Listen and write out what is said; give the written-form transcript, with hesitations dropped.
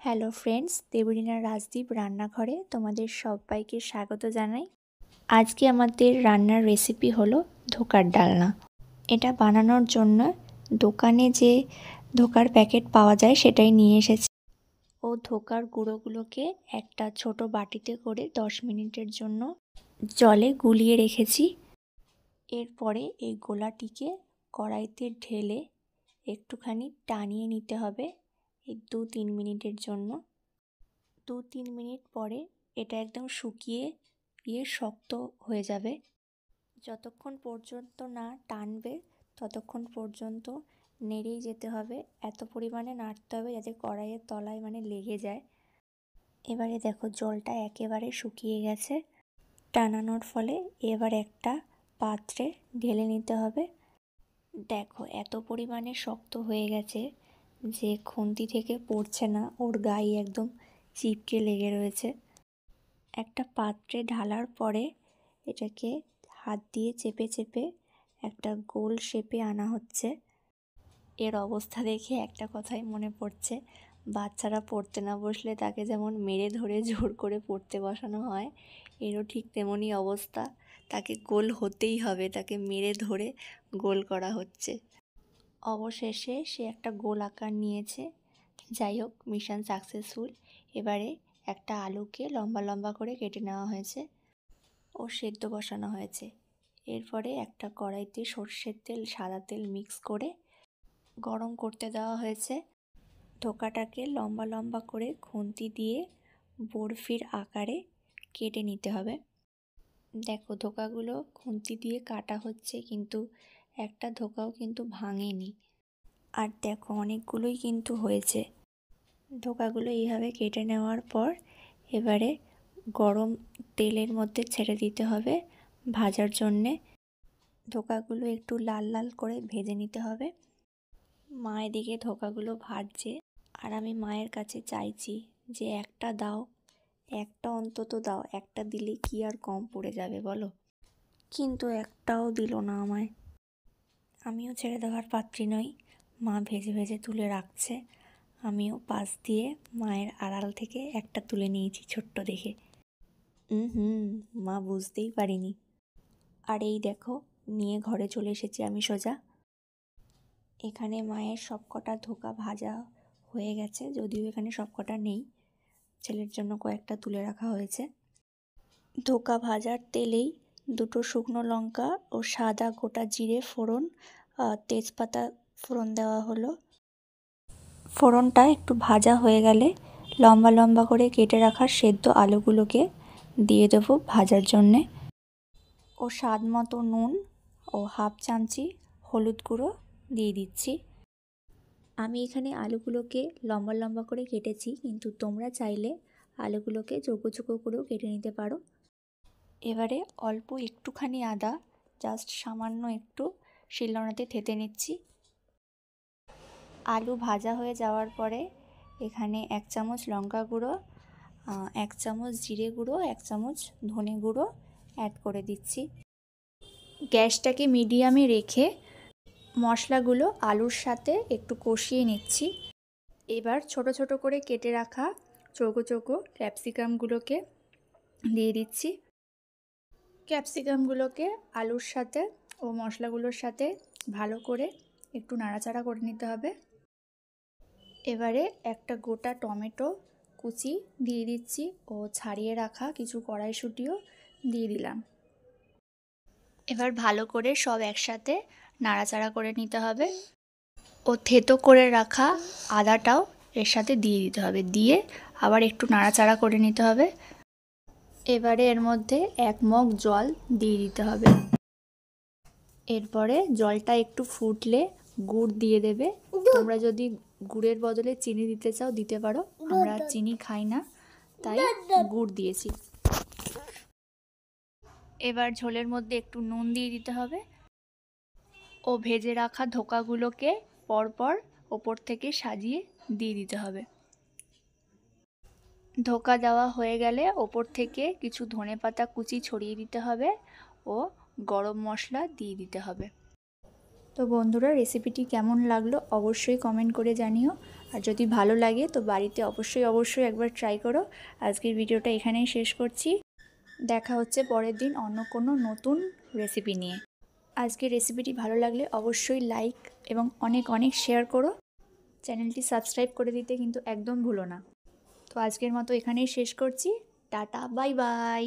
Hello friends, Debrina Rajdeep রান্নাঘরে তোমাদের সবাইকে স্বাগত জানাই। আজকে আমাদের রান্নার রেসিপি হলো ধোকার ডালনা। এটা বানানোর জন্য দোকানে যে ধোকার প্যাকেট পাওয়া যায় সেটাই নিয়ে এসেছি। ও ধোকার গুঁড়োগুলোকে একটা ছোট বাটিতে করে 10 মিনিটের জন্য জলে গুলিয়ে রেখেছি। এরপরে এই গোলাটিকে কড়াইতে ঢেলে একটুখানি টানিয়ে নিতে হবে এই 2-3 মিনিটের জন্য। 2-3 মিনিট পরে এটা একদম শুকিয়ে গিয়ে শক্ত হয়ে যাবে। যতক্ষণ পর্যন্ত না টানবে ততক্ষণ পর্যন্ত নেড়েই যেতে হবে। এত পরিমাণে নাড়তে হবে যাতে কড়াইয়ের তলায় লেগে যায়। এবারে দেখো জলটা একেবারে শুকিয়ে গেছে। টানানোর ফলে এবার একটা পাত্রে ঢেলে নিতে হবে। দেখো এত পরিমাণে শক্ত হয়ে গেছে যে খুন্তি থেকে পড়ছে না, ওর গায়ে একদম চিপকে লেগে রয়েছে। একটা পাত্রে ঢালার পরে এটাকে হাত দিয়ে চেপে চেপে একটা গোল শেপে আনা হচ্ছে। এর অবস্থা দেখে একটা কথাই মনে পড়ছে, বাচ্চারা পড়তে না বসলে তাকে যেমন মেরে ধরে জোর করে পড়তে বসানো হয়, এরও ঠিক তেমনই অবস্থা। তাকে গোল হতেই হবে, তাকে মেরে ধরে গোল করা হচ্ছে। অবশেষে সে একটা গোল আকার নিয়েছে। যাই হোক, মিশন সাকসেসফুল। এবারে একটা আলুকে লম্বা লম্বা করে কেটে নেওয়া হয়েছে ও সেদ্ধ বসানো হয়েছে। এরপরে একটা কড়াইতে সর্ষের তেল সাদা তেল মিক্স করে গরম করতে দেওয়া হয়েছে। ধোকাটাকে লম্বা লম্বা করে খুন্তি দিয়ে বরফির আকারে কেটে নিতে হবে। দেখো ধোকাগুলো খুন্তি দিয়ে কাটা হচ্ছে, কিন্তু একটা ধোকাও কিন্তু ভাঙেনি। আর দেখো অনেকগুলোই কিন্তু হয়েছে। ধোকাগুলো এইভাবে কেটে নেওয়ার পর এবারে গরম তেলের মধ্যে ছেড়ে দিতে হবে ভাজার জন্যে। ধোকাগুলো একটু লাল লাল করে ভেজে নিতে হবে। মা এদিকে ধোকাগুলো ভাজছে আর আমি মায়ের কাছে চাইছি যে একটা দাও, একটা অন্তত দাও। একটা দিলে কি আর কম পড়ে যাবে বলো, কিন্তু একটাও দিল না আমায়। আমিও ছেড়ে দেওয়ার পাত্রী নই। মা ভেজে ভেজে তুলে রাখছে, আমিও পাশ দিয়ে মায়ের আড়াল থেকে একটা তুলে নিয়েছি ছোট্ট দেখে। মা বুঝতেই পারিনি। আর এই দেখো নিয়ে ঘরে চলে এসেছি আমি সোজা। এখানে মায়ের সবকটা ধোকা ভাজা হয়ে গেছে, যদিও এখানে সবকটা নেই, ছেলের জন্য কয়েকটা তুলে রাখা হয়েছে। ধোকা ভাজার তেলেই 2 শুকনো লঙ্কা ও সাদা গোটা জিরে ফোড়ন, তেজপাতা ফোড়ন দেওয়া হলো। ফোড়নটা একটু ভাজা হয়ে গেলে লম্বা লম্বা করে কেটে রাখা সেদ্ধ আলুগুলোকে দিয়ে দেবো ভাজার জন্যে। ও স্বাদ মতো নুন ও হাফ চামচি হলুদ গুঁড়ো দিয়ে দিচ্ছি। আমি এখানে আলুগুলোকে লম্বা লম্বা করে কেটেছি, কিন্তু তোমরা চাইলে আলুগুলোকে চৌকো চৌকো করেও কেটে নিতে পারো। এবারে অল্প একটুখানি আদা, জাস্ট সামান্য একটু শিলনোড়াতে থেতে নিচ্ছি। আলু ভাজা হয়ে যাওয়ার পরে এখানে 1 চামচ লঙ্কা গুঁড়ো, 1 চামচ জিরে গুঁড়ো, 1 চামচ ধনে গুঁড়ো অ্যাড করে দিচ্ছি। গ্যাসটাকে মিডিয়ামে রেখে মশলাগুলো আলুর সাথে একটু কষিয়ে নিচ্ছি। এবার ছোট ছোট করে কেটে রাখা চৌকো চৌকো ক্যাপসিকামগুলোকে দিয়ে দিচ্ছি। ক্যাপসিকামগুলোকে আলুর সাথে ও মশলাগুলোর সাথে ভালো করে একটু নাড়াচাড়া করে নিতে হবে। এবারে একটা গোটা টমেটো কুচি দিয়ে দিচ্ছি ও ছাড়িয়ে রাখা কিছু কড়াইশুঁটিও দিয়ে দিলাম। এবার ভালো করে সব একসাথে নাড়াচাড়া করে নিতে হবে ও থেতো করে রাখা আদাটাও এর সাথে দিয়ে দিতে হবে, দিয়ে আবার একটু নাড়াচাড়া করে নিতে হবে। এবারে এর মধ্যে 1 মগ জল দিয়ে দিতে হবে। এরপরে জলটা একটু ফুটলে গুড় দিয়ে দেবে। তোমরা যদি গুড়ের বদলে চিনি দিতে চাও দিতে পারো, আমরা চিনি খাই না তাই গুড় দিয়েছি। এবার ঝোলের মধ্যে একটু নুন দিয়ে দিতে হবে ও ভেজে রাখা ধোকাগুলোকে পরপর ওপর থেকে সাজিয়ে দিয়ে দিতে হবে। ধোকা দেওয়া হয়ে গেলে ওপর থেকে কিছু ধনেপাতা কুচি ছড়িয়ে দিতে হবে ও গরম মশলা দিয়ে দিতে হবে। তো বন্ধুরা, রেসিপিটি কেমন লাগলো অবশ্যই কমেন্ট করে জানিও। আর যদি ভালো লাগে তো বাড়িতে অবশ্যই একবার ট্রাই করো। আজকের ভিডিওটা এখানেই শেষ করছি। দেখা হচ্ছে পরের দিন অন্য কোনো নতুন রেসিপি নিয়ে। আজকের রেসিপিটি ভালো লাগলে অবশ্যই লাইক এবং অনেক শেয়ার করো। চ্যানেলটি সাবস্ক্রাইব করে দিতে কিন্তু একদম ভুলো না। তো আজকের মতো এখানেই শেষ করছি। Tata, bye bye.